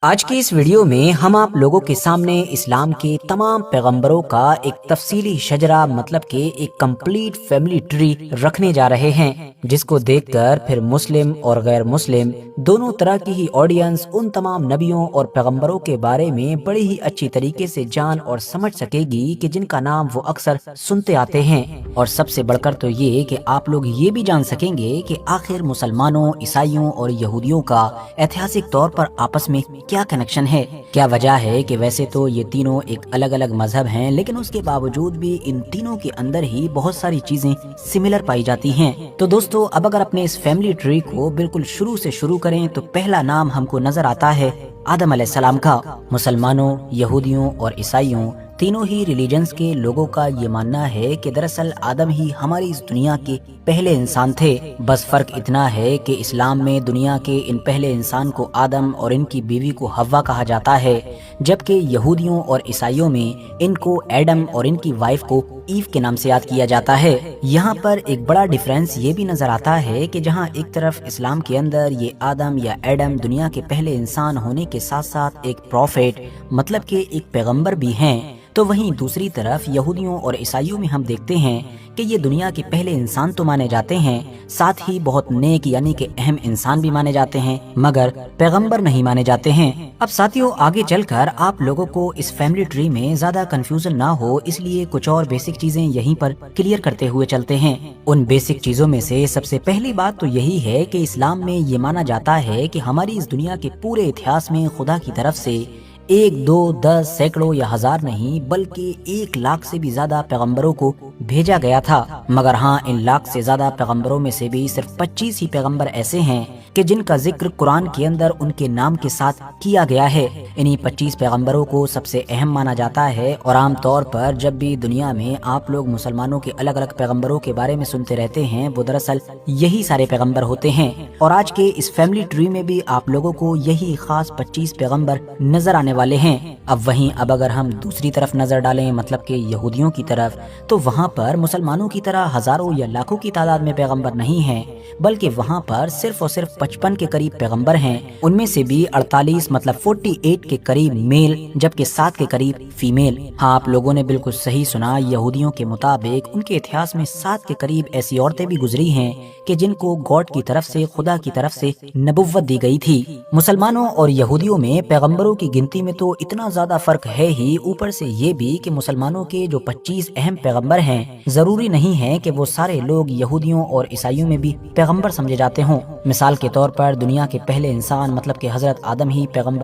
آج کی اس ویڈیو میں ہم آپ لوگوں کے سامنے اسلام کے تمام پیغمبروں کا ایک تفصیلی شجرہ مطلب کہ ایک کمپلیٹ فیملی ٹری رکھنے جا رہے ہیں، جس کو دیکھ کر پھر مسلم اور غیر مسلم دونوں طرح کی ہی آڈینس ان تمام نبیوں اور پیغمبروں کے بارے میں بڑی ہی اچھی طریقے سے جان اور سمجھ سکے گی کہ جن کا نام وہ اکثر سنتے آتے ہیں۔ اور سب سے بڑھ کر تو یہ کہ آپ لوگ یہ بھی جان سکیں گے کہ آخر مسلمانوں، عیسائیوں اور یہودیوں کا ایتہاسک طور پر آپس میں کیا کنیکشن ہے، کیا وجہ ہے کہ ویسے تو یہ تینوں ایک الگ الگ مذہب ہیں، لیکن اس کے باوجود بھی ان تینوں کے اندر ہی بہت ساری چیزیں سملر پائی جاتی ہیں۔ تو دوستو، اب اگر اپنے اس فیملی ٹری کو بالکل شروع سے شروع کریں تو پہلا نام ہم کو نظر آتا ہے آدم علیہ السلام کا۔ مسلمانوں، یہودیوں اور عیسائیوں تینوں ہی ریلیجنز کے لوگوں کا یہ ماننا ہے کہ دراصل آدم ہی ہماری اس دنیا کے پہلے انسان تھے، بس فرق اتنا ہے کہ اسلام میں دنیا کے ان پہلے انسان کو آدم اور ان کی بیوی کو حوا کہا جاتا ہے، جبکہ یہودیوں اور عیسائیوں میں ان کو ایڈم اور ان کی وائف کو ایو کے نام سے یاد کیا جاتا ہے۔ یہاں پر ایک بڑا ڈیفرنس یہ بھی نظر آتا ہے کہ جہاں ایک طرف اسلام کے اندر یہ آدم یا ایڈم دنیا کے پہلے انسان ہونے کے ساتھ ساتھ ایک پروفیٹ مطلب کہ ایک پیغمبر بھی ہیں، تو وہیں دوسری طرف یہودیوں اور عیسائیوں میں ہم دیکھتے ہیں کہ یہ دنیا کے پہلے انسان تو مانے جاتے ہیں، ساتھ ہی بہت نیک یعنی کہ اہم انسان بھی مانے جاتے ہیں، مگر پیغمبر نہیں مانے جاتے ہیں۔ اب ساتھیوں، آگے چل کر آپ لوگوں کو اس فیملی ٹری میں زیادہ کنفیوژن نہ ہو، اس لیے کچھ اور بیسک چیزیں یہیں پر کلیئر کرتے ہوئے چلتے ہیں۔ ان بیسک چیزوں میں سے سب سے پہلی بات تو یہی ہے کہ اسلام میں یہ مانا جاتا ہے کہ ہماری اس دنیا کے پورے اتہاس میں خدا کی طرف سے 1، 2، 10، سینکڑوں یا ہزار نہیں بلکہ 1 لاکھ سے بھی زیادہ پیغمبروں کو بھیجا گیا تھا، مگر ہاں ان لاکھ سے زیادہ پیغمبروں میں سے بھی صرف 25 ہی پیغمبر ایسے ہیں کہ جن کا ذکر قرآن کے اندر ان کے نام کے ساتھ کیا گیا ہے۔ انہی 25 پیغمبروں کو سب سے اہم مانا جاتا ہے، اور عام طور پر جب بھی دنیا میں آپ لوگ مسلمانوں کے الگ الگ پیغمبروں کے بارے میں سنتے رہتے ہیں، وہ دراصل یہی سارے پیغمبر ہوتے ہیں۔ اور آج کے اس فیملی ٹری میں بھی آپ لوگوں کو یہی خاص 25 پیغمبر نظر آنے والے ہیں۔ اب اگر ہم دوسری طرف نظر ڈالیں مطلب کہ یہودیوں کی طرف، تو وہاں پر مسلمانوں کی طرح ہزاروں یا لاکھوں کی تعداد میں پیغمبر نہیں ہیں، بلکہ وہاں پر صرف اور صرف 55 کے قریب پیغمبر ہیں، ان میں سے بھی 48 مطلب 48 کے قریب میل جبکہ 7 کے قریب فیمیل۔ ہاں، آپ لوگوں نے بالکل صحیح سنا، یہودیوں کے مطابق ان کے اتہاس میں 7 کے قریب ایسی عورتیں بھی گزری ہیں کہ جن کو گاڈ کی طرف سے، خدا کی طرف سے نبوت دی گئی تھی۔ مسلمانوں اور یہودیوں میں پیغمبروں کی گنتی میں تو اتنا زیادہ فرق ہے ہی، اوپر سے یہ بھی کہ مسلمانوں کے جو 25 اہم پیغمبر ہیں، ضروری نہیں ہے کہ وہ سارے لوگ یہودیوں اور عیسائیوں میں بھی پیغمبر سمجھے جاتے ہوں۔ مثال کے طور پر دنیا کے پہلے انسان مطلب کہ حضرت آدم ہی پیغمبر